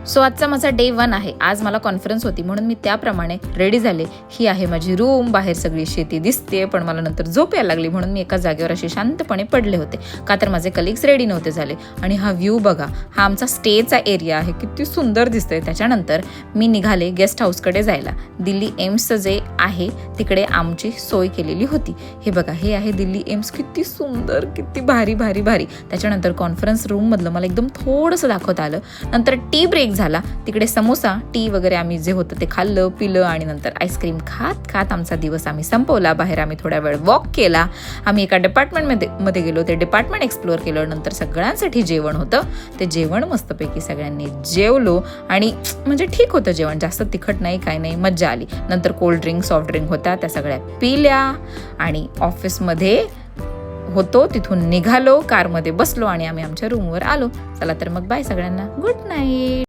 So आजचा माझा day 1 आहे. आज मला कॉन्फरन्स होती म्हणून मी त्याप्रमाणे रेडी झाले. ही आहे माझी रूम. बाहेर सगळी शेती दिसते, पण मला नंतर झोप यायला लागली म्हणून मी एका जागेवर अशी शांतपणे पडले होते, का तर माझे कलिग्स रेडी नव्हते झाले. आणि हा व्ह्यू बघा, हा आमचा स्टेचा एरिया आहे, किती सुंदर दिसतोय. त्याच्यानंतर मी निघाले गेस्ट हाऊसकडे जायला. दिल्ली एम्सचं जे आहे तिकडे आमची सोय केलेली होती. हे बघा, हे आहे दिल्ली एम्स. किती सुंदर, किती भारी भारी भारी. त्याच्यानंतर कॉन्फरन्स रूममधलं मला एकदम थोडंसं दाखवता आलं. नंतर टी ब्रेक झाला. तिकडे समोसा, टी वगैरे आम्ही जे होतं ते खाल्लं पिलं आणि नंतर आईस्क्रीम खात खात आमचा दिवस आम्ही संपवला. बाहेर आम्ही थोड्या वेळ वॉक केला. आम्ही एका डिपार्टमेंटमध्ये गेलो. ते डिपार्टमेंट एक्सप्लोअर केलं. नंतर सगळ्यांसाठी जेवण होतं. ते जेवण मस्तपैकी सगळ्यांनी जेवलो आणि म्हणजे ठीक होतं जेवण, जास्त तिखट नाही, काय नाही, मज्जा आली. नंतर कोल्ड्रिंक सॉफ्ट ड्रिंक होत्या, त्या सगळ्या पिल्या आणि ऑफिसमध्ये होतो तिथून निघालो, कारमध्ये बसलो आणि आम्ही आमच्या रूमवर आलो. चला तर मग बाय सगळ्यांना, गुड नाईट.